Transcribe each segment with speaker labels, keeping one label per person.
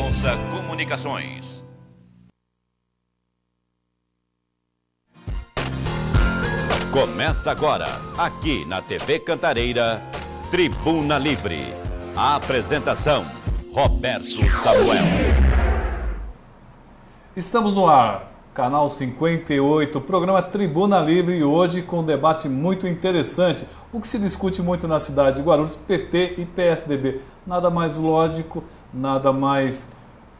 Speaker 1: Onça Comunicações. Começa agora, aqui na TV Cantareira, Tribuna Livre. A apresentação, Roberto Samuel.
Speaker 2: Estamos no ar, canal 58, programa Tribuna Livre, e hoje com um debate muito interessante. O que se discute muito na cidade de Guarulhos, PT e PSDB. Nada mais lógico, nada mais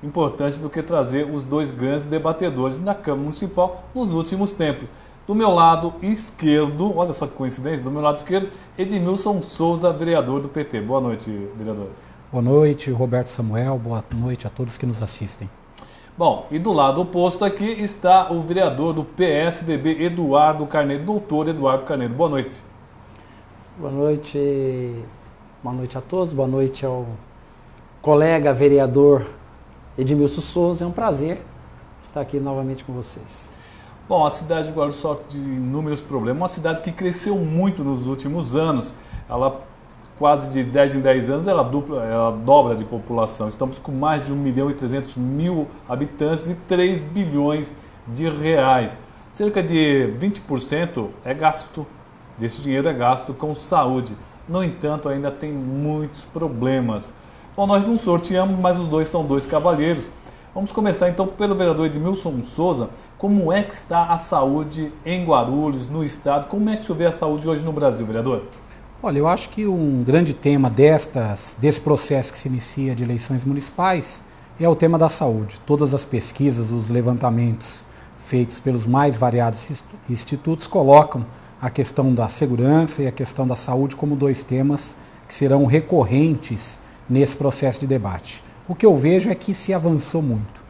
Speaker 2: importante do que trazer os dois grandes debatedores na Câmara Municipal nos últimos tempos. Do meu lado esquerdo, olha só que coincidência, do meu lado esquerdo, Edmilson Souza, vereador do PT. Boa noite, vereador.
Speaker 3: Boa noite, Roberto Samuel. Boa noite a todos que nos assistem.
Speaker 2: Bom, e do lado oposto aqui está o vereador do PSDB, Eduardo Carneiro, doutor Eduardo Carneiro. Boa noite.
Speaker 4: Boa noite a todos, boa noite ao colega vereador Edmilson Souza. É um prazer estar aqui novamente com vocês.
Speaker 2: Bom, a cidade de Guarulhos sofre de inúmeros problemas, uma cidade que cresceu muito nos últimos anos. Ela, quase de 10 em 10 anos, ela dobra de população. Estamos com mais de 1.300.000 habitantes e 3 bilhões de reais. Cerca de 20% é gasto, desse dinheiro é gasto com saúde. No entanto, ainda tem muitos problemas. Bom, nós não sorteamos, mas os dois são dois cavalheiros. Vamos começar então pelo vereador Edmilson Souza. Como é que está a saúde em Guarulhos, no estado? Como é que o senhor vê a saúde hoje no Brasil, vereador?
Speaker 3: Olha, eu acho que um grande tema desse processo que se inicia de eleições municipais é o tema da saúde. Todas as pesquisas, os levantamentos feitos pelos mais variados institutos colocam a questão da segurança e a questão da saúde como dois temas que serão recorrentes nesse processo de debate. O que eu vejo é que se avançou muito.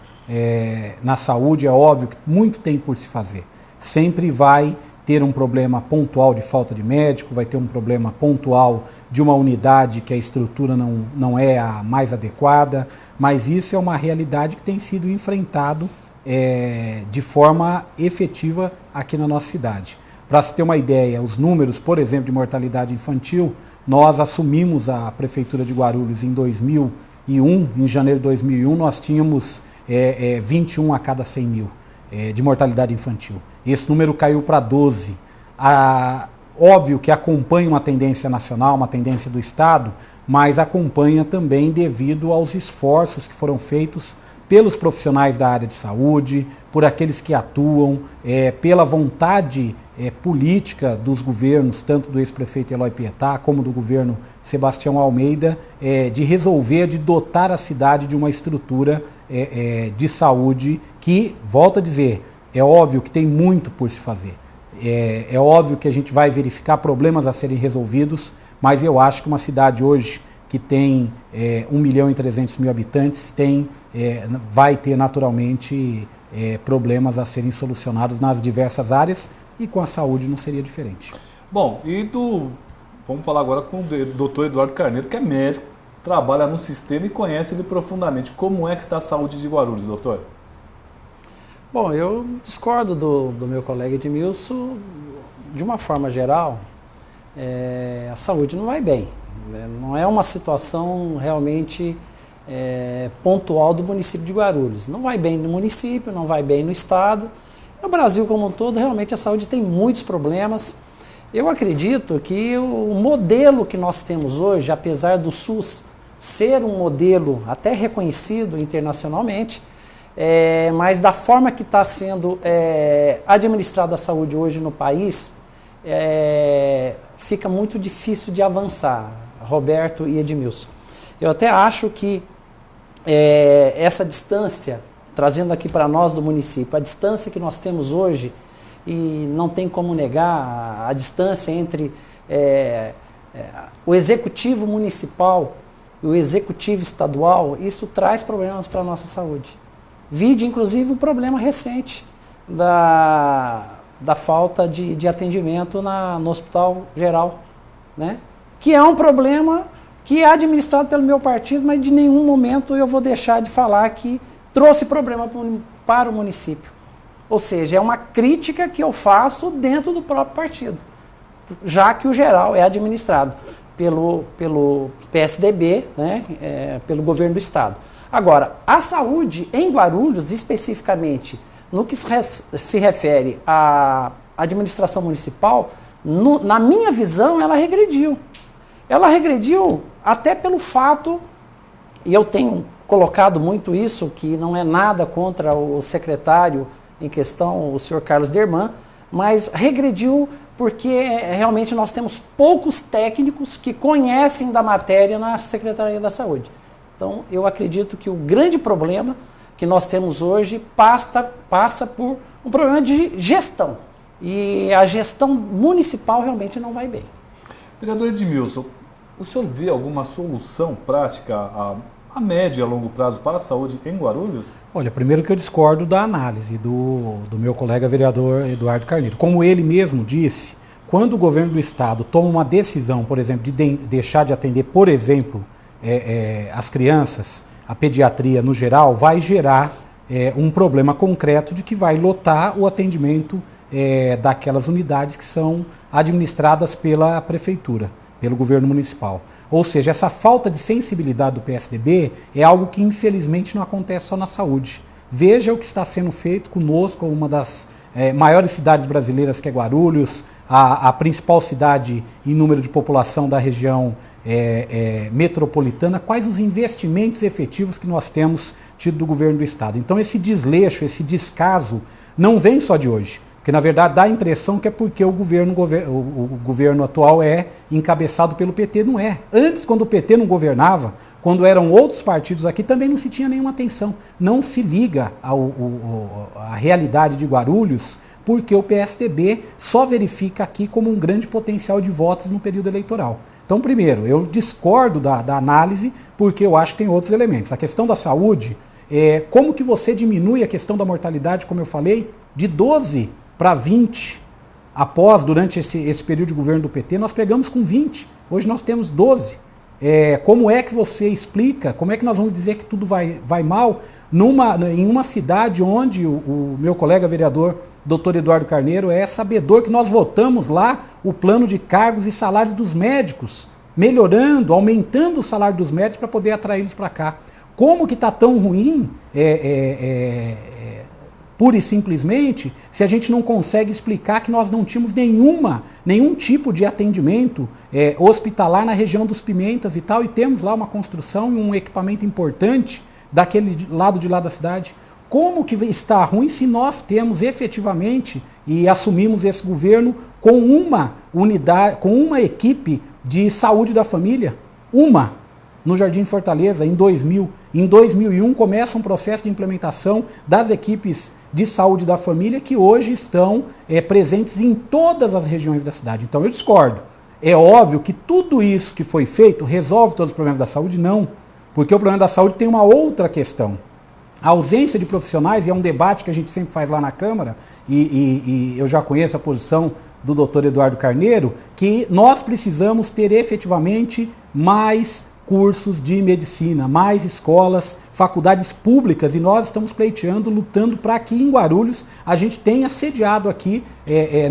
Speaker 3: Na saúde é óbvio que muito tem por se fazer. Sempre vai ter um problema pontual de falta de médico, vai ter um problema pontual de uma unidade que a estrutura não é a mais adequada, mas isso é uma realidade que tem sido enfrentado de forma efetiva aqui na nossa cidade. Para se ter uma ideia, os números, por exemplo, de mortalidade infantil, nós assumimos a Prefeitura de Guarulhos em 2001, em janeiro de 2001, nós tínhamos 21 a cada 100 mil de mortalidade infantil. Esse número caiu para 12. Óbvio que acompanha uma tendência nacional, uma tendência do Estado, mas acompanha também devido aos esforços que foram feitos pelos profissionais da área de saúde, por aqueles que atuam, pela vontade política dos governos, tanto do ex-prefeito Eloy Pietá, como do governo Sebastião Almeida, de resolver, de dotar a cidade de uma estrutura de saúde que, volto a dizer, é óbvio que tem muito por se fazer. É óbvio que a gente vai verificar problemas a serem resolvidos, mas eu acho que uma cidade hoje que tem 1.300.000 habitantes vai ter naturalmente problemas a serem solucionados nas diversas áreas, e com a saúde não seria diferente.
Speaker 2: Bom, vamos falar agora com o doutor Eduardo Carneiro, que é médico, trabalha no sistema e conhece ele profundamente. Como é que está a saúde de Guarulhos, doutor?
Speaker 4: Bom, eu discordo do meu colega Edmilson. De uma forma geral, a saúde não vai bem. Não é uma situação realmente pontual do município de Guarulhos. Não vai bem no município, não vai bem no estado. No Brasil como um todo, realmente a saúde tem muitos problemas. Eu acredito que o modelo que nós temos hoje, apesar do SUS ser um modelo até reconhecido internacionalmente, mas da forma que está sendo administrada a saúde hoje no país, fica muito difícil de avançar, Roberto e Edmilson. Eu até acho que essa distância, trazendo aqui para nós do município, a distância que nós temos hoje, e não tem como negar a distância entre o executivo municipal e o executivo estadual, isso traz problemas para a nossa saúde. Vide, inclusive, um problema recente da falta de atendimento no Hospital Geral, né? Que é um problema que é administrado pelo meu partido, mas de nenhum momento eu vou deixar de falar que trouxe problema para o município. Ou seja, é uma crítica que eu faço dentro do próprio partido, já que o geral é administrado pelo PSDB, né, pelo governo do estado. Agora, a saúde em Guarulhos, especificamente, no que se refere à administração municipal, na minha visão, ela regrediu. Ela regrediu até pelo fato, e eu tenho colocado muito isso, que não é nada contra o secretário em questão, o senhor Carlos Derman, mas regrediu porque realmente nós temos poucos técnicos que conhecem da matéria na Secretaria da Saúde. Então, eu acredito que o grande problema que nós temos hoje passa por um problema de gestão. E a gestão municipal realmente não vai bem.
Speaker 2: Vereador Edmilson, o senhor vê alguma solução prática a médio e a longo prazo para a saúde em Guarulhos?
Speaker 3: Olha, primeiro que eu discordo da análise do meu colega vereador Eduardo Carneiro. Como ele mesmo disse, quando o governo do estado toma uma decisão, por exemplo, de deixar de atender, por exemplo, as crianças, a pediatria no geral, vai gerar um problema concreto de que vai lotar o atendimento daquelas unidades que são administradas pela prefeitura, pelo governo municipal. Ou seja, essa falta de sensibilidade do PSDB é algo que infelizmente não acontece só na saúde. Veja o que está sendo feito conosco, uma das maiores cidades brasileiras, que é Guarulhos, a principal cidade em número de população da região metropolitana, quais os investimentos efetivos que nós temos tido do governo do estado. Então esse desleixo, esse descaso não vem só de hoje. Porque, na verdade, dá a impressão que é porque o governo atual é encabeçado pelo PT. Não é. Antes, quando o PT não governava, quando eram outros partidos aqui, também não se tinha nenhuma atenção. Não se liga à realidade de Guarulhos, porque o PSDB só verifica aqui como um grande potencial de votos no período eleitoral. Então, primeiro, eu discordo da análise, porque eu acho que tem outros elementos. A questão da saúde, como que você diminui a questão da mortalidade, como eu falei, de 12 para 20, durante esse período de governo do PT, nós pegamos com 20, hoje nós temos 12. Como é que você explica, como é que nós vamos dizer que tudo vai mal em uma cidade onde o meu colega vereador, doutor Eduardo Carneiro, é sabedor que nós votamos lá o plano de cargos e salários dos médicos, melhorando, aumentando o salário dos médicos para poder atraí-los para cá. Como que está tão ruim, pura e simplesmente, se a gente não consegue explicar que nós não tínhamos nenhum tipo de atendimento hospitalar na região dos Pimentas e tal, e temos lá uma construção e um equipamento importante daquele lado de lá da cidade. Como que está ruim se nós temos efetivamente e assumimos esse governo com uma unidade, com uma equipe de saúde da família? No Jardim Fortaleza, em 2000. Em 2001 começa um processo de implementação das equipes de saúde da família que hoje estão presentes em todas as regiões da cidade. Então eu discordo. É óbvio que tudo isso que foi feito resolve todos os problemas da saúde? Não. Porque o problema da saúde tem uma outra questão. A ausência de profissionais, e é um debate que a gente sempre faz lá na Câmara, e eu já conheço a posição do doutor Eduardo Carneiro, que nós precisamos ter efetivamente mais cursos de medicina, mais escolas, faculdades públicas, e nós estamos pleiteando, lutando para que em Guarulhos a gente tenha sediado aqui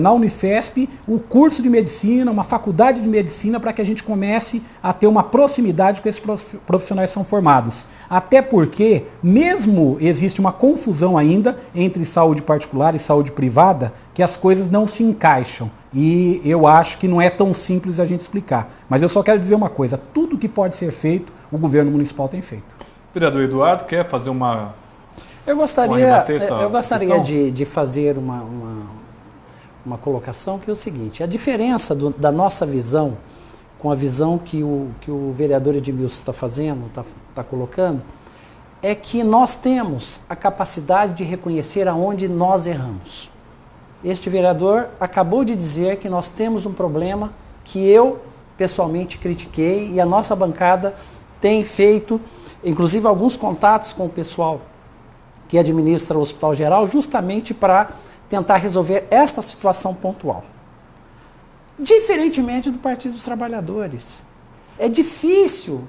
Speaker 3: na Unifesp o curso de medicina, uma faculdade de medicina, para que a gente comece a ter uma proximidade com esses profissionais que são formados. Até porque, mesmo existe uma confusão ainda entre saúde particular e saúde privada, que as coisas não se encaixam. E eu acho que não é tão simples a gente explicar. Mas eu só quero dizer uma coisa, tudo que pode ser feito, o governo municipal tem feito.
Speaker 2: Vereador Eduardo, quer fazer uma...
Speaker 4: Eu gostaria de fazer uma colocação que é o seguinte, a diferença da nossa visão com a visão que o vereador Edmilson está fazendo, está colocando, é que nós temos a capacidade de reconhecer aonde nós erramos. Este vereador acabou de dizer que nós temos um problema que eu pessoalmente critiquei e a nossa bancada tem feito, inclusive alguns contatos com o pessoal que administra o Hospital Geral, justamente para tentar resolver esta situação pontual. Diferentemente do Partido dos Trabalhadores. É difícil,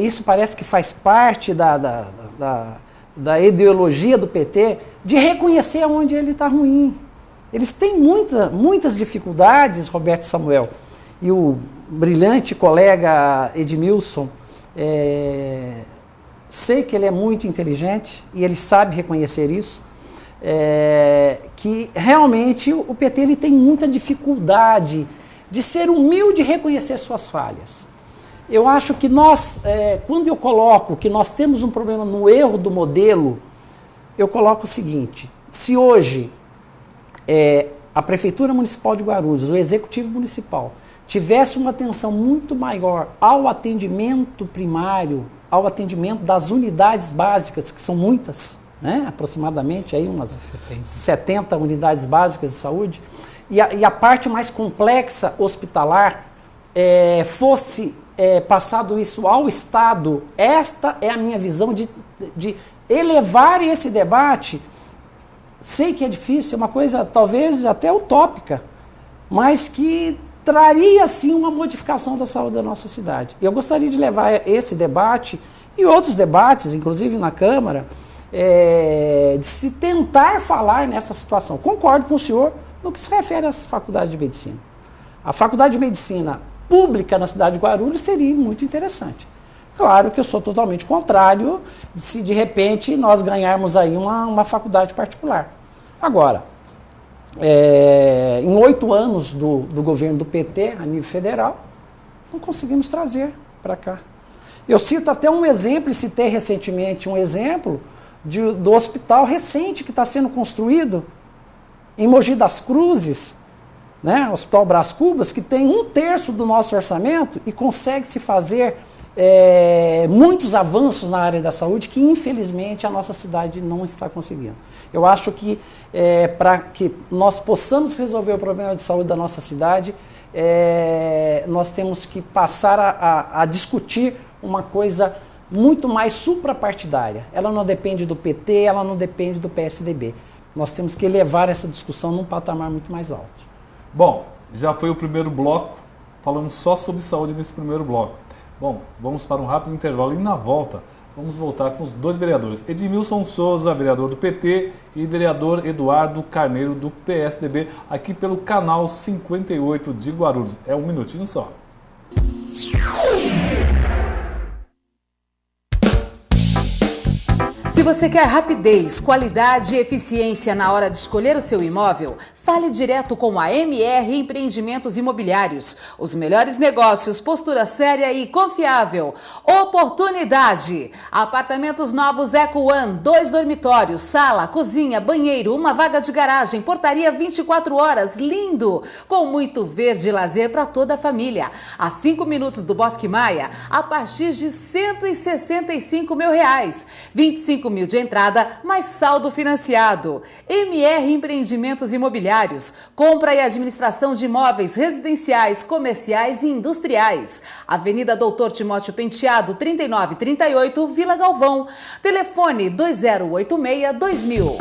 Speaker 4: isso parece que faz parte da ideologia do PT, de reconhecer onde ele está ruim. Eles têm muitas dificuldades, Roberto Samuel, e o brilhante colega Edmilson sei que ele é muito inteligente e ele sabe reconhecer isso, que realmente o PT ele tem muita dificuldade de ser humilde e reconhecer suas falhas. Eu acho que nós, quando eu coloco que nós temos um problema no erro do modelo, eu coloco o seguinte: se hoje a Prefeitura Municipal de Guarulhos, o Executivo Municipal, tivesse uma atenção muito maior ao atendimento primário, ao atendimento das unidades básicas, que são muitas, né? Aproximadamente aí umas 70 unidades básicas de saúde, e a parte mais complexa hospitalar fosse passado isso ao Estado, esta é a minha visão de elevar esse debate. Sei que é difícil, é uma coisa talvez até utópica, mas que traria sim uma modificação da saúde da nossa cidade. Eu gostaria de levar esse debate e outros debates, inclusive na Câmara, de se tentar falar nessa situação. Concordo com o senhor no que se refere às faculdades de medicina. A faculdade de medicina pública na cidade de Guarulhos seria muito interessante. Claro que eu sou totalmente contrário se de repente nós ganharmos aí uma faculdade particular. Agora, em 8 anos do governo do PT a nível federal, não conseguimos trazer para cá. Eu cito até um exemplo, e citei recentemente um exemplo do hospital recente que está sendo construído em Mogi das Cruzes, né, Hospital Brás Cubas, que tem 1/3 do nosso orçamento e consegue se fazer muitos avanços na área da saúde que, infelizmente, a nossa cidade não está conseguindo. Eu acho que para que nós possamos resolver o problema de saúde da nossa cidade, nós temos que passar a discutir uma coisa muito mais suprapartidária. Ela não depende do PT, ela não depende do PSDB. Nós temos que elevar essa discussão num patamar muito mais alto.
Speaker 2: Bom, já foi o primeiro bloco, falamos só sobre saúde nesse primeiro bloco. Bom, vamos para um rápido intervalo e na volta vamos voltar com os 2 vereadores. Edmilson Souza, vereador do PT, e vereador Eduardo Carneiro, do PSDB, aqui pelo canal 58 de Guarulhos. É 1 minutinho só.
Speaker 5: Se você quer rapidez, qualidade e eficiência na hora de escolher o seu imóvel, fale direto com a MR Empreendimentos Imobiliários. Os melhores negócios, postura séria e confiável. Oportunidade. Apartamentos novos Eco One, 2 dormitórios, sala, cozinha, banheiro, uma vaga de garagem, portaria 24 horas, lindo, com muito verde e lazer para toda a família. A 5 minutos do Bosque Maia, a partir de R$165 mil. 25 mil de entrada, mais saldo financiado. MR Empreendimentos Imobiliários. Compra e administração de imóveis residenciais, comerciais e industriais. Avenida Doutor Timóteo Penteado, 3938, Vila Galvão. Telefone 2086-2000.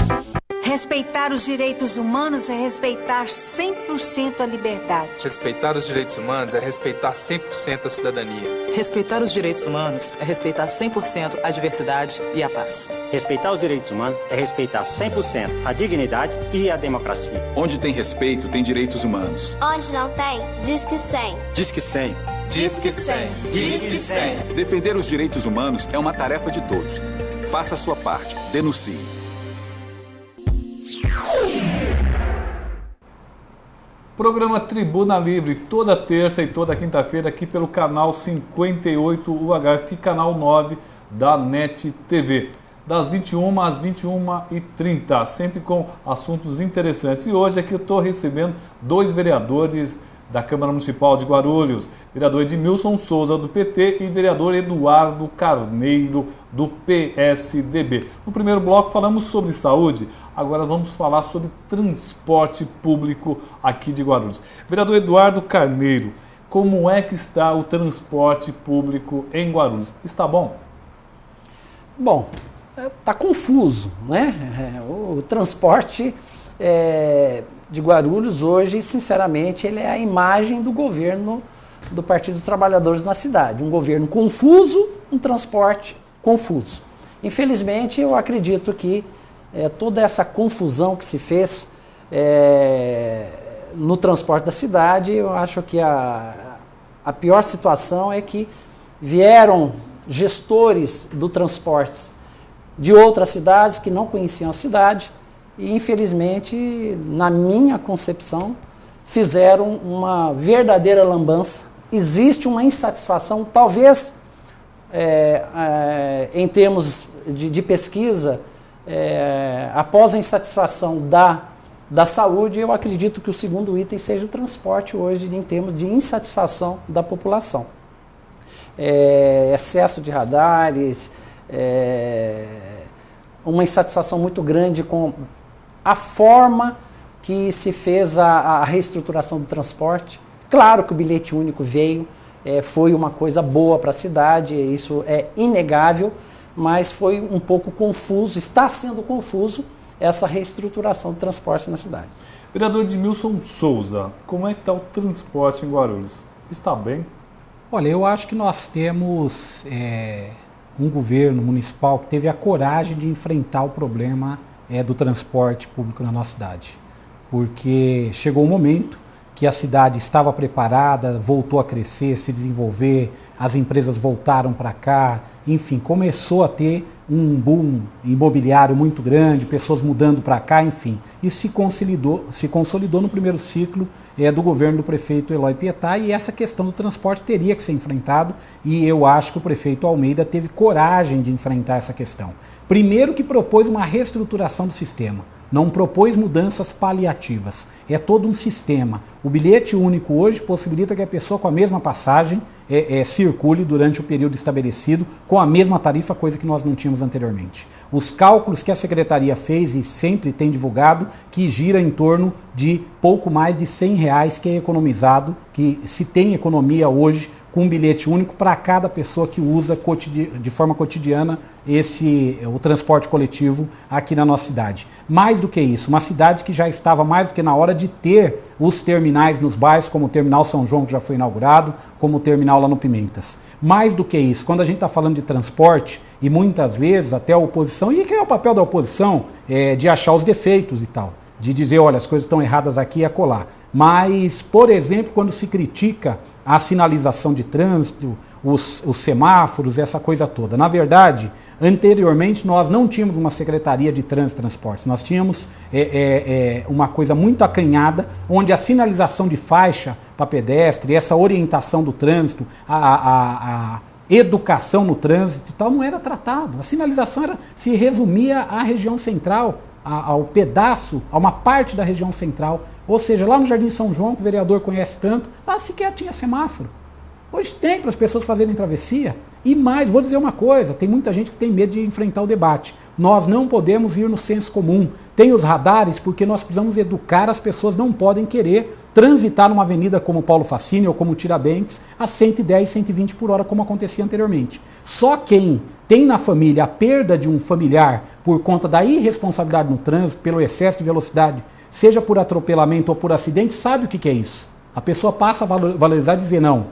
Speaker 6: Respeitar os direitos humanos é respeitar 100% a liberdade.
Speaker 7: Respeitar os direitos humanos é respeitar 100% a cidadania.
Speaker 8: Respeitar os direitos humanos é respeitar 100% a diversidade e a paz.
Speaker 9: Respeitar os direitos humanos é respeitar 100% a dignidade e a democracia.
Speaker 10: Onde tem respeito, tem direitos humanos.
Speaker 11: Onde não tem, diz que 100.
Speaker 10: Diz que 100.
Speaker 7: Diz que 100.
Speaker 10: Diz que 100. Defender os direitos humanos é uma tarefa de todos. Faça a sua parte. Denuncie.
Speaker 2: Programa Tribuna Livre, toda terça e toda quinta-feira aqui pelo canal 58 UHF, canal 9 da NET TV. Das 21 às 21h30, sempre com assuntos interessantes. E hoje aqui eu estou recebendo 2 vereadores da Câmara Municipal de Guarulhos, vereador Edmilson Souza, do PT, e vereador Eduardo Carneiro, do PSDB. No primeiro bloco falamos sobre saúde, agora vamos falar sobre transporte público aqui de Guarulhos. Vereador Eduardo Carneiro, como é que está o transporte público em Guarulhos? Está bom?
Speaker 4: Bom, está confuso, né? O transporte de Guarulhos hoje, sinceramente, ele é a imagem do governo do Partido dos Trabalhadores na cidade. Um governo confuso, um transporte confuso. Infelizmente, eu acredito que toda essa confusão que se fez no transporte da cidade, eu acho que a pior situação é que vieram gestores do transporte de outras cidades que não conheciam a cidade e, infelizmente, na minha concepção, fizeram uma verdadeira lambança. Existe uma insatisfação, talvez em termos de pesquisa, após a insatisfação da saúde, eu acredito que o segundo item seja o transporte hoje em termos de insatisfação da população. Excesso de radares, uma insatisfação muito grande com a forma que se fez a reestruturação do transporte. Claro que o bilhete único veio, foi uma coisa boa para a cidade, isso é inegável, mas foi um pouco confuso, está sendo confuso essa reestruturação do transporte na cidade.
Speaker 2: Vereador Edmilson Souza, como é que está o transporte em Guarulhos? Está bem?
Speaker 3: Olha, eu acho que nós temos um governo municipal que teve a coragem de enfrentar o problema do transporte público na nossa cidade. Porque chegou um momento que a cidade estava preparada, voltou a crescer, se desenvolver, as empresas voltaram para cá, enfim, começou a ter um boom imobiliário muito grande, pessoas mudando para cá, enfim. Isso se consolidou no primeiro ciclo do governo do prefeito Eloy Pietá, e essa questão do transporte teria que ser enfrentado, e eu acho que o prefeito Almeida teve coragem de enfrentar essa questão. Primeiro que propôs uma reestruturação do sistema, não propôs mudanças paliativas, é todo um sistema. O bilhete único hoje possibilita que a pessoa com a mesma passagem circule durante o período estabelecido com a mesma tarifa, coisa que nós não tínhamos anteriormente. Os cálculos que a Secretaria fez e sempre tem divulgado, que gira em torno de pouco mais de R$100 que é economizado, que se tem economia hoje com um bilhete único para cada pessoa que usa de forma cotidiana o transporte coletivo aqui na nossa cidade. Mais do que isso, uma cidade que já estava mais do que na hora de ter os terminais nos bairros, como o Terminal São João, que já foi inaugurado, como o terminal lá no Pimentas. Mais do que isso, quando a gente está falando de transporte, e muitas vezes até a oposição, e que é o papel da oposição, de achar os defeitos e tal, de dizer, olha, as coisas estão erradas aqui e acolá. Mas, por exemplo, quando se critica a sinalização de trânsito, os semáforos, essa coisa toda. Na verdade, anteriormente nós não tínhamos uma Secretaria de Trânsito e Transportes, nós tínhamos uma coisa muito acanhada, onde a sinalização de faixa para pedestre, essa orientação do trânsito, a educação no trânsito e tal, não era tratado. A sinalização se resumia à região central, ao pedaço, a uma parte da região central. Ou seja, lá no Jardim São João, que o vereador conhece tanto, lá sequer tinha semáforo. Hoje tem para as pessoas fazerem travessia. E mais, vou dizer uma coisa, tem muita gente que tem medo de enfrentar o debate. Nós não podemos ir no senso comum. Tem os radares porque nós precisamos educar, as pessoas não podem querer transitar numa avenida como Paulo Facini ou como Tiradentes a 110, 120 por hora, como acontecia anteriormente. Só quem tem na família a perda de um familiar por conta da irresponsabilidade no trânsito, pelo excesso de velocidade, seja por atropelamento ou por acidente, sabe o que é isso. A pessoa passa a valorizar e dizer, não,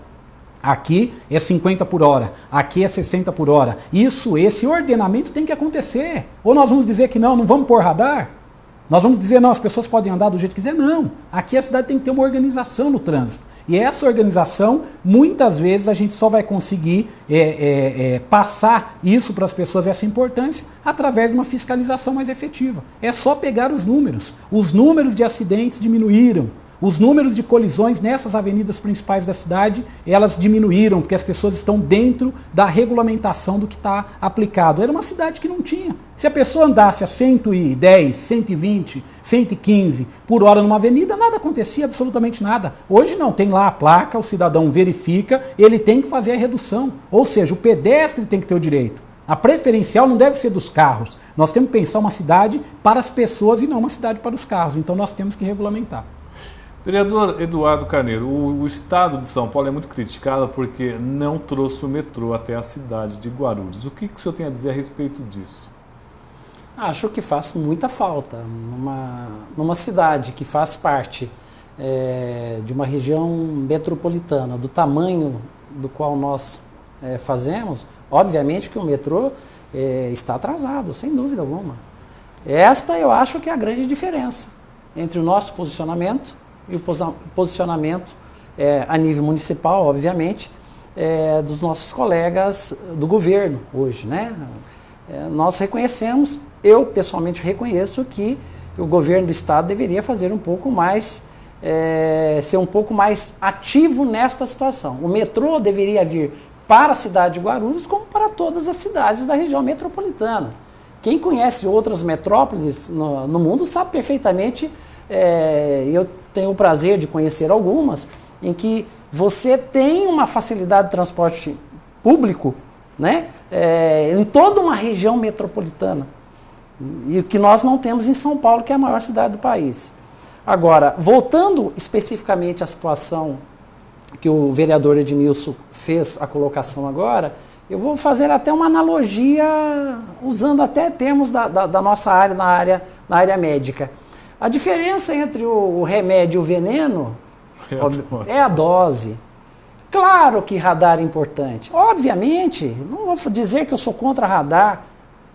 Speaker 3: aqui é 50 por hora, aqui é 60 por hora. Esse ordenamento tem que acontecer. Ou nós vamos dizer que não vamos pôr radar? Nós vamos dizer, não, as pessoas podem andar do jeito que quiser? Não. Aqui a cidade tem que ter uma organização no trânsito. E essa organização, muitas vezes, a gente só vai conseguir passar isso para as pessoas, essa importância, através de uma fiscalização mais efetiva. É só pegar os números. Os números de acidentes diminuíram. Os números de colisões nessas avenidas principais da cidade, elas diminuíram, porque as pessoas estão dentro da regulamentação do que está aplicado. Era uma cidade que não tinha. Se a pessoa andasse a 110, 120, 115 por hora numa avenida, nada acontecia, absolutamente nada. Hoje não, tem lá a placa, o cidadão verifica, ele tem que fazer a redução. Ou seja, o pedestre tem que ter o direito. A preferencial não deve ser dos carros. Nós temos que pensar uma cidade para as pessoas e não uma cidade para os carros. Então nós temos que regulamentar.
Speaker 2: Vereador Eduardo Carneiro, o estado de São Paulo é muito criticado porque não trouxe o metrô até a cidade de Guarulhos. O que o senhor tem a dizer a respeito disso?
Speaker 4: Acho que faz muita falta. Numa cidade que faz parte de uma região metropolitana, do tamanho do qual nós fazemos, obviamente que o metrô está atrasado, sem dúvida alguma. Esta eu acho que é a grande diferença entre o nosso posicionamento e o posicionamento a nível municipal, obviamente, dos nossos colegas do governo hoje, né? Nós reconhecemos, eu pessoalmente reconheço que o governo do estado deveria fazer um pouco mais, ser um pouco mais ativo nesta situação. O metrô deveria vir para a cidade de Guarulhos como para todas as cidades da região metropolitana. Quem conhece outras metrópoles no mundo sabe perfeitamente, eu tenho o prazer de conhecer algumas, em que você tem uma facilidade de transporte público, né, em toda uma região metropolitana, e o que nós não temos em São Paulo, que é a maior cidade do país. Agora, voltando especificamente à situação que o vereador Edmilson fez a colocação agora, eu vou fazer até uma analogia, usando até termos da nossa área, na área médica. A diferença entre o remédio e o veneno é a dose. Claro que radar é importante. Obviamente, não vou dizer que eu sou contra radar,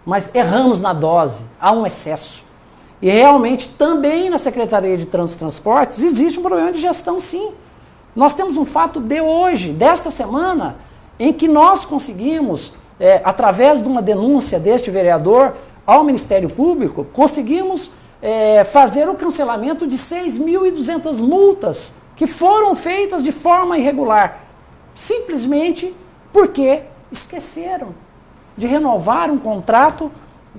Speaker 4: mas erramos na dose, há um excesso. E realmente também na Secretaria de Trânsito e Transportes existe um problema de gestão, sim. Nós temos um fato de hoje, desta semana, em que nós conseguimos, através de uma denúncia deste vereador ao Ministério Público, conseguimos fazer o cancelamento de 6.200 multas que foram feitas de forma irregular, simplesmente porque esqueceram de renovar um contrato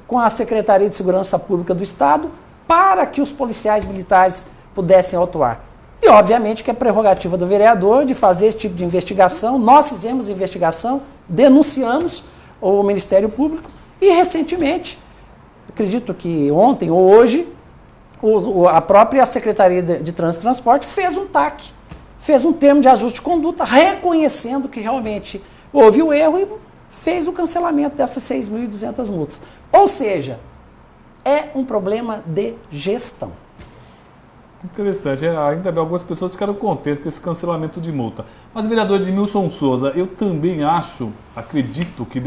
Speaker 4: com a Secretaria de Segurança Pública do Estado para que os policiais militares pudessem atuar. E, obviamente, que é prerrogativa do vereador de fazer esse tipo de investigação. Nós fizemos investigação, denunciamos o Ministério Público e, recentemente, acredito que ontem ou hoje, a própria Secretaria de Trânsito e Transporte fez um TAC, fez um termo de ajuste de conduta, reconhecendo que realmente houve o erro e fez o cancelamento dessas 6.200 multas. Ou seja, é um problema de gestão.
Speaker 2: Interessante, ainda bem, algumas pessoas ficaram contentes com esse cancelamento de multa. Mas, vereador Edmilson Souza, eu também acredito que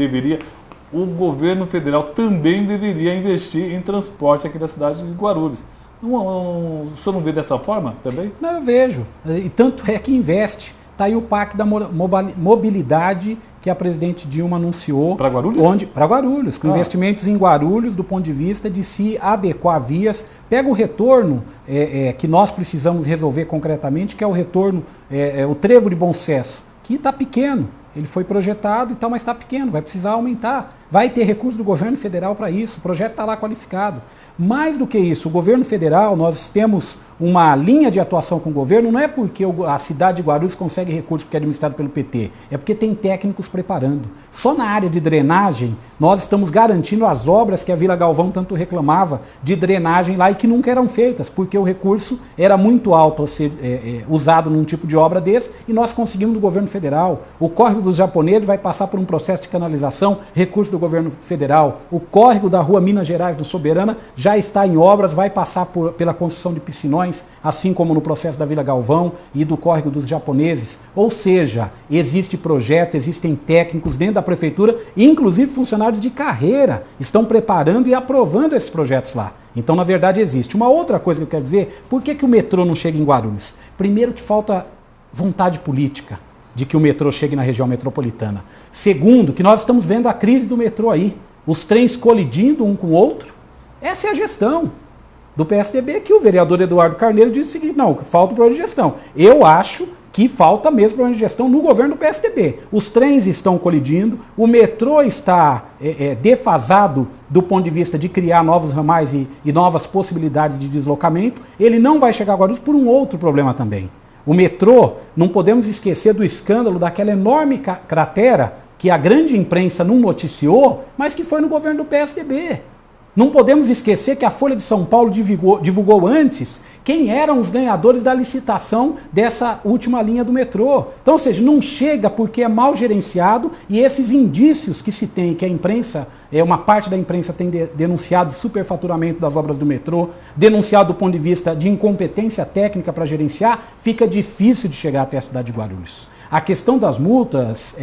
Speaker 2: o governo federal também deveria investir em transporte aqui da cidade de Guarulhos. O senhor não vê dessa forma também?
Speaker 3: Não, eu vejo. E tanto é que investe. Está aí o PAC da mobilidade que a presidente Dilma anunciou.
Speaker 2: Para Guarulhos?
Speaker 3: Para Guarulhos, com investimentos em Guarulhos do ponto de vista de se adequar a vias. Pega o retorno que nós precisamos resolver concretamente, que é o retorno, o trevo de Bom Sucesso, que está pequeno. Ele foi projetado e tal, mas está pequeno, vai precisar aumentar. Vai ter recurso do governo federal para isso, o projeto está lá qualificado. Mais do que isso, o governo federal, nós temos uma linha de atuação com o governo, não é porque a cidade de Guarulhos consegue recursos porque é administrado pelo PT, é porque tem técnicos preparando. Só na área de drenagem, nós estamos garantindo as obras que a Vila Galvão tanto reclamava de drenagem lá e que nunca eram feitas, porque o recurso era muito alto a ser usado num tipo de obra desse, e nós conseguimos do governo federal. O córrego dos japoneses vai passar por um processo de canalização, recurso do governo federal. O córrego da rua Minas Gerais do Soberana já está em obras, vai passar pela construção de piscinões, assim como no processo da Vila Galvão e do córrego dos japoneses. Ou seja, existe projeto, existem técnicos dentro da prefeitura, inclusive funcionários de carreira, estão preparando e aprovando esses projetos lá. Então, na verdade, existe. Uma outra coisa que eu quero dizer, por que o metrô não chega em Guarulhos? Primeiro, que falta vontade política de que o metrô chegue na região metropolitana. Segundo, que nós estamos vendo a crise do metrô aí, os trens colidindo um com o outro. Essa é a gestão do PSDB, que o vereador Eduardo Carneiro disse o seguinte: não, falta o problema de gestão. Eu acho que falta mesmo problema de gestão no governo do PSDB. Os trens estão colidindo, o metrô está defasado do ponto de vista de criar novos ramais e novas possibilidades de deslocamento. Ele não vai chegar agora por um outro problema também. O metrô, não podemos esquecer do escândalo daquela enorme cratera que a grande imprensa não noticiou, mas que foi no governo do PSDB. Não podemos esquecer que a Folha de São Paulo divulgou antes quem eram os ganhadores da licitação dessa última linha do metrô. Então, ou seja, não chega porque é mal gerenciado, e esses indícios que se tem, que a imprensa, uma parte da imprensa tem denunciado superfaturamento das obras do metrô, denunciado do ponto de vista de incompetência técnica para gerenciar, fica difícil de chegar até a cidade de Guarulhos. A questão das multas,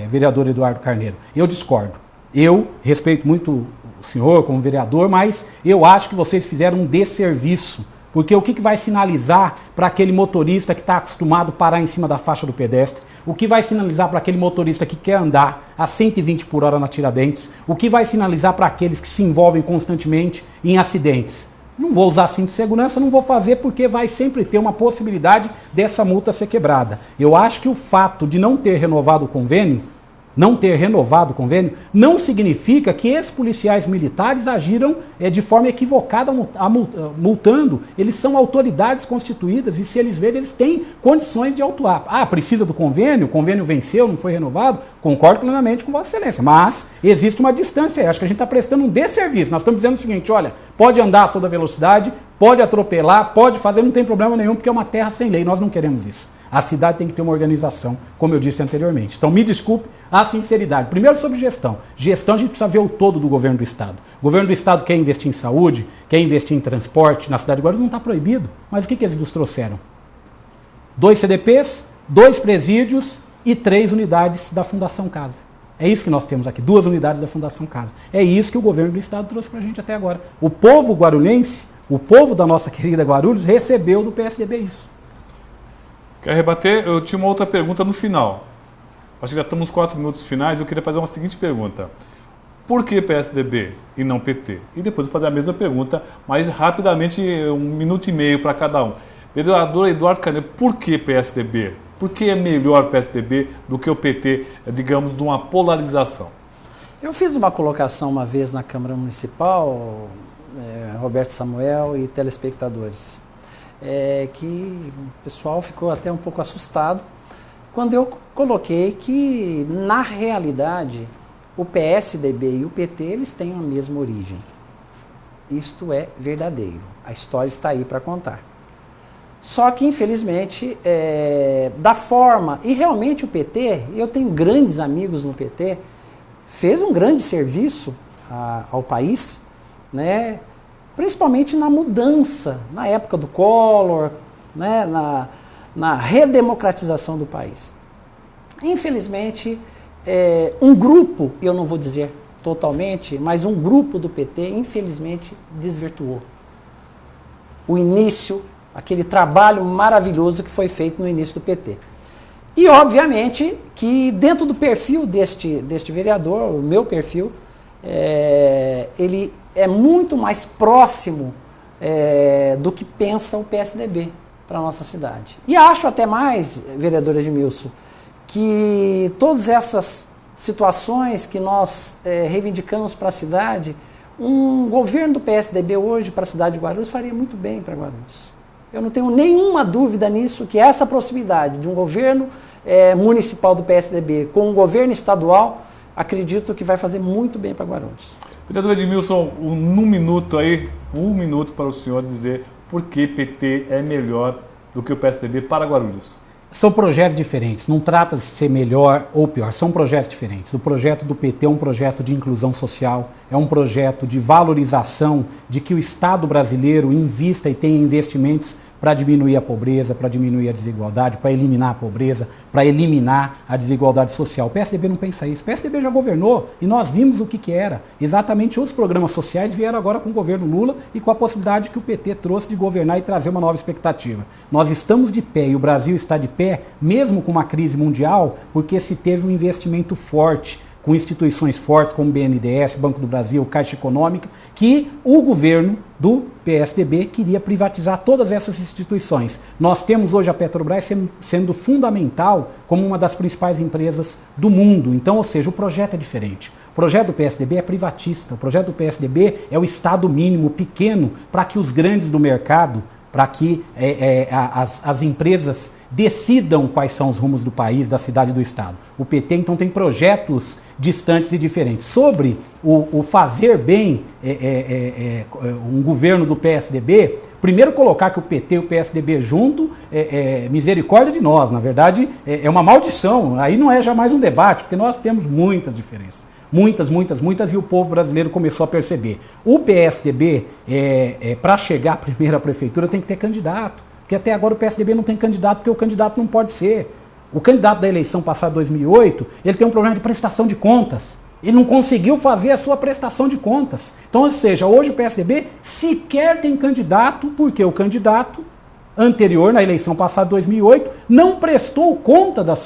Speaker 3: vereador Eduardo Carneiro, eu discordo. Eu respeito muito o senhor como vereador, mas eu acho que vocês fizeram um desserviço Porque o que vai sinalizar para aquele motorista que está acostumado a parar em cima da faixa do pedestre? O que vai sinalizar para aquele motorista que quer andar a 120 por hora na Tiradentes? O que vai sinalizar para aqueles que se envolvem constantemente em acidentes? Não vou usar cinto de segurança, não vou fazer porque vai sempre ter uma possibilidade dessa multa ser quebrada. Eu acho que o fato de não ter renovado o convênio, não significa que esses policiais militares agiram de forma equivocada multando. Eles são autoridades constituídas e se eles verem, eles têm condições de autuar. Ah, precisa do convênio? O convênio venceu, não foi renovado? Concordo plenamente com Vossa Excelência, mas existe uma distância aí. Acho que a gente está prestando um desserviço. Nós estamos dizendo o seguinte, olha, pode andar a toda velocidade, pode atropelar, pode fazer, não tem problema nenhum, porque é uma terra sem lei. Nós não queremos isso. A cidade tem que ter uma organização, como eu disse anteriormente. Então, me desculpe a sinceridade. Primeiro, sobre gestão. Gestão, a gente precisa ver o todo do governo do Estado. O governo do Estado quer investir em saúde, quer investir em transporte. Na cidade de Guarulhos não está proibido. Mas o que eles nos trouxeram? 2 CDPs, 2 presídios e 3 unidades da Fundação Casa. É isso que nós temos aqui, 2 unidades da Fundação Casa. É isso que o governo do Estado trouxe para a gente até agora. O povo guarulhense, o povo da nossa querida Guarulhos, recebeu do PSDB isso.
Speaker 2: Quer rebater? Eu tinha uma outra pergunta no final. Acho que já estamos nos 4 minutos finais. Eu queria fazer uma seguinte pergunta. Por que PSDB e não PT? E depois eu vou fazer a mesma pergunta, mas rapidamente, 1 minuto e meio para cada um. Vereador Eduardo Carneiro, por que PSDB? Por que é melhor o PSDB do que o PT, digamos, de uma polarização?
Speaker 4: Eu fiz uma colocação uma vez na Câmara Municipal, Roberto Samuel e telespectadores. Que o pessoal ficou até um pouco assustado quando eu coloquei que, na realidade, o PSDB e o PT eles têm a mesma origem. Isto é verdadeiro. A história está aí para contar. Só que, infelizmente, da forma... E realmente o PT, eu tenho grandes amigos no PT, fez um grande serviço ao país, né? Principalmente na mudança, na época do Collor, né, na redemocratização do país. Infelizmente, um grupo, eu não vou dizer totalmente, mas um grupo do PT, infelizmente, desvirtuou o início, aquele trabalho maravilhoso que foi feito no início do PT. E, obviamente, que dentro do perfil deste vereador, o meu perfil, ele é muito mais próximo do que pensa o PSDB para a nossa cidade. E acho até mais, vereador Edmilson, que todas essas situações que nós reivindicamos para a cidade, um governo do PSDB hoje para a cidade de Guarulhos faria muito bem para Guarulhos. Eu não tenho nenhuma dúvida nisso, que essa proximidade de um governo municipal do PSDB com um governo estadual, acredito que vai fazer muito bem para Guarulhos.
Speaker 2: Vereador Edmilson, num minuto aí, 1 minuto para o senhor dizer por que PT é melhor do que o PSDB para Guarulhos.
Speaker 3: São projetos diferentes, não trata de ser melhor ou pior, são projetos diferentes. O projeto do PT é um projeto de inclusão social, é um projeto de valorização de que o Estado brasileiro invista e tenha investimentos para diminuir a pobreza, para diminuir a desigualdade, para eliminar a pobreza, para eliminar a desigualdade social. O PSDB não pensa isso. O PSDB já governou e nós vimos o que era. Exatamente os programas sociais vieram agora com o governo Lula e com a possibilidade que o PT trouxe de governar e trazer uma nova expectativa. Nós estamos de pé e o Brasil está de pé, mesmo com uma crise mundial, porque se teve um investimento forte, com instituições fortes como o BNDES, Banco do Brasil, Caixa Econômica, que o governo do PSDB queria privatizar todas essas instituições. Nós temos hoje a Petrobras sendo fundamental como uma das principais empresas do mundo. Então, ou seja, o projeto é diferente. O projeto do PSDB é privatista. O projeto do PSDB é o Estado mínimo pequeno para que os grandes do mercado, para que as empresas decidam quais são os rumos do país, da cidade e do Estado. O PT, então, tem projetos distantes e diferentes. Sobre o fazer bem um governo do PSDB, primeiro colocar que o PT e o PSDB junto misericórdia de nós. Na verdade, é uma maldição. Aí não é jamais um debate, porque nós temos muitas diferenças. Muitas, e o povo brasileiro começou a perceber. O PSDB, para chegar primeiro à prefeitura, tem que ter candidato. Porque até agora o PSDB não tem candidato, porque o candidato não pode ser. O candidato da eleição passada, 2008, ele tem um problema de prestação de contas. Ele não conseguiu fazer a sua prestação de contas. Então, ou seja, hoje o PSDB sequer tem candidato, porque o candidato anterior, na eleição passada, 2008, não prestou conta das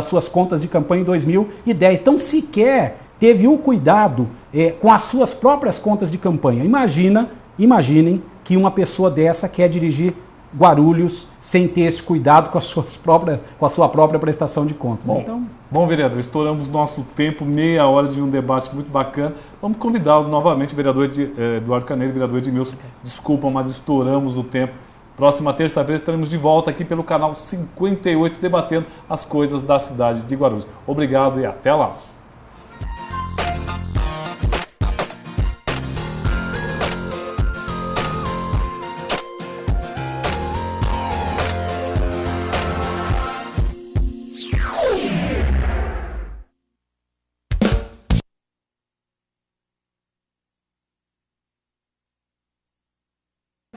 Speaker 3: suas contas de campanha em 2010. Então, sequer teve o cuidado com as suas próprias contas de campanha. Imaginem que uma pessoa dessa quer dirigir Guarulhos sem ter esse cuidado com a sua própria prestação de contas.
Speaker 2: Bom, vereador, estouramos nosso tempo, meia hora de um debate muito bacana. Vamos convidá-los novamente, vereador Eduardo Carneiro e vereador Edmilson. Desculpa, mas estouramos o tempo. Próxima terça-feira estaremos de volta aqui pelo canal 58, debatendo as coisas da cidade de Guarulhos. Obrigado e até lá.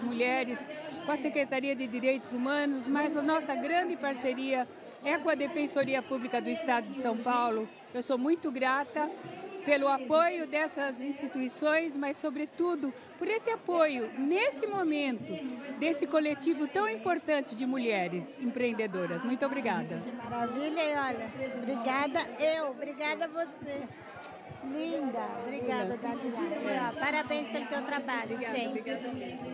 Speaker 12: Mulheres, com a Secretaria de Direitos Humanos, mas a nossa grande parceria é com a Defensoria Pública do Estado de São Paulo. Eu sou muito grata pelo apoio dessas instituições, mas sobretudo por esse apoio nesse momento desse coletivo tão importante de mulheres empreendedoras. Muito obrigada.
Speaker 13: Maravilha, e olha, obrigada a você. Linda, obrigada, Dalila. Parabéns pelo teu trabalho, sempre.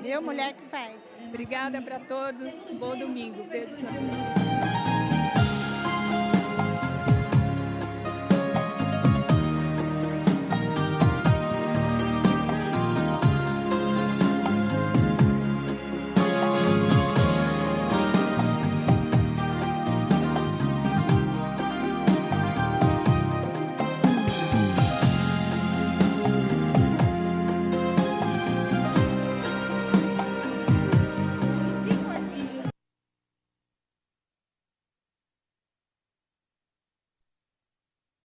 Speaker 13: Viu, mulher que faz.
Speaker 12: Obrigada para todos, bom domingo. Beijo para todos.